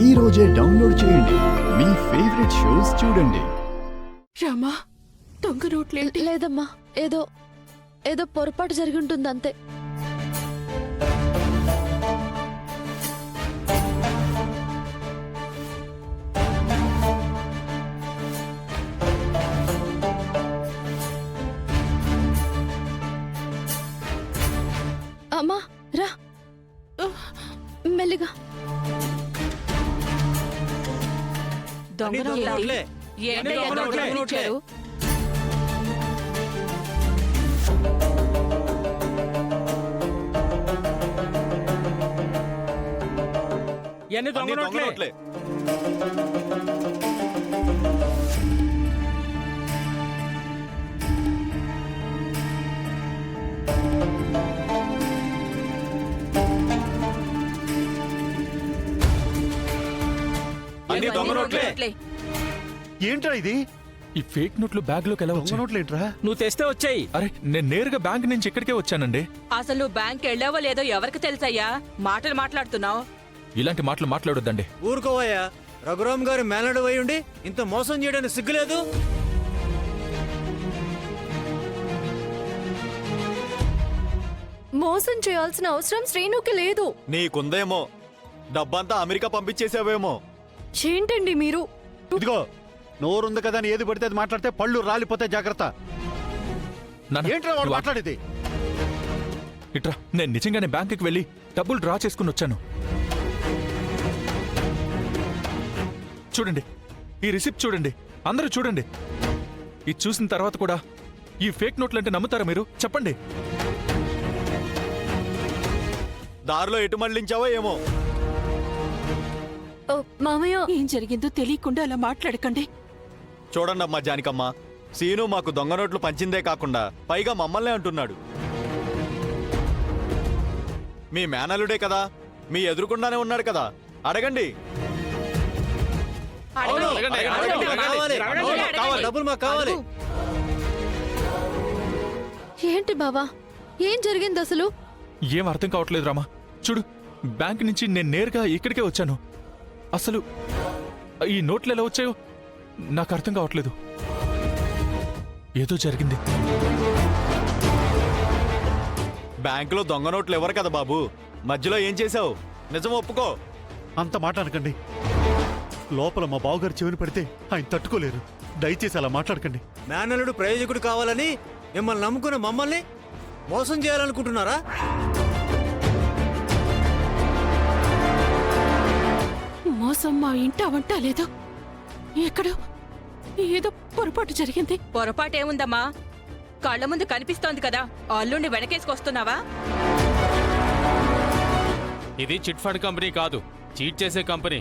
ఈ రోజే డౌన్లోడ్ చేయండి. మీ ఫేవరెట్ షోస్ చూడండి. రామా, దొంగ నోట్లేంటి? లేదమ్మా, ఏదో ఏదో పొరపాటు జరిగి ఉంటుంది అంతే. అమ్మా రా, మెల్లిగా. దొంగ నోట్లే. ఏంటయ్యా దొంగ నోట్లు ఇచ్చారు? ఎన్ని దొంగ నోట్లే? అన్ని దొంగ నోట్లే. ఏంట్రా ఇది? ఈ ఫేక్ నోట్లు బ్యాగ్ లోకి ఎలా దొంగ వచ్చాయి? నోట్లు ఏంట్రా? నువ్వు తెస్తే వచ్చాయి. అరే, నేను నేరుగా బ్యాంక్ నుంచి ఇక్కడికే వచ్చానండి. అసలు నువ్వు బ్యాంక్ వెళ్ళావో లేదో ఎవరికి తెలుసయ్యా? మాటలు మాట్లాడుతున్నావు. ఇలాంటి మాటలు మాట్లాడొద్దండి. ఊరుకోవయ్యా, రఘురామ్ గారి మేనడు అయి ఉండి ఇంత మోసం చేయడానికి సిగ్గులేదు? మోసం చేయాల్సిన అవసరం శ్రీనుకి లేదు. నీకుందేమో, డబ్బంతా అమెరికా పంపించేసావేమో. ఏంటండి మీరు? ఇదిగో, నోరుంది కదా అని ఏది పడితే అది మాట్లాడితే పళ్ళు రాలిపోతే జాగ్రత్త. నాన్న, ఏంట్రా వాడు నువ్వు మాట్లాడేది? ఇట్రా, నేను నిజంగానే బ్యాంకుకి వెళ్ళి డబ్బులు డ్రా చేసుకుని వచ్చాను. చూడండి, ఈ రిసిప్ట్ చూడండి, అందరూ చూడండి. ఇది చూసిన తర్వాత కూడా ఈ ఫేక్ నోట్లు అంటే నమ్ముతారా మీరు? చెప్పండి. దారిలో ఎటు మళ్ళించావో ఏమో. మామయ్య, ఏం జరిగిందో తెలియకుండా అలా మాట్లాడకండి. చూడండమ్మా జానికమ్మ, సీను మాకు దొంగ నోట్లు పంచిందే కాకుండా పైగా మమ్మల్నే అంటున్నాడు. మీ మేనలుడే కదా, మీ ఎదురుకుండానే ఉన్నాడు కదా, అడగండి. డబ్బులు మాకు కావాలి. ఏంటి బావా, ఏం జరిగింది అసలు? ఏం అర్థం కావట్లేదు రామా. చూడు, బ్యాంక్ నుంచి నేను నేరుగా ఇక్కడికే వచ్చాను. అసలు ఈ నోట్లు ఎలా వచ్చాయో నాకు అర్థం కావట్లేదు. ఏదో జరిగింది. బ్యాంకులో దొంగ నోట్లు ఎవరు కదా బాబు, మధ్యలో ఏం చేశావు? నిజం ఒప్పుకో. అంత మాట అనకండి. లోపల మా బావగారు చెవిని పడితే ఆయన తట్టుకోలేరు. దయచేసి అలా మాట్లాడకండి. మేనలుడు ప్రయోజకుడు కావాలని మిమ్మల్ని నమ్ముకున్న మమ్మల్ని మోసం చేయాలనుకుంటున్నారా? మోసం మా ఇంట వంట లేదు. ఎక్కడో ఏదో పొరపాటు జరిగింది. పొరపాటు ఏముందమ్మా? కళ్ళ ముందు కనిపిస్తోంది కదా, అల్లుండి వెనకేసుకొస్తున్నావా? ఇది చిట్ ఫండ్ కంపెనీ కాదు, చీట్ చేసే కంపెనీ.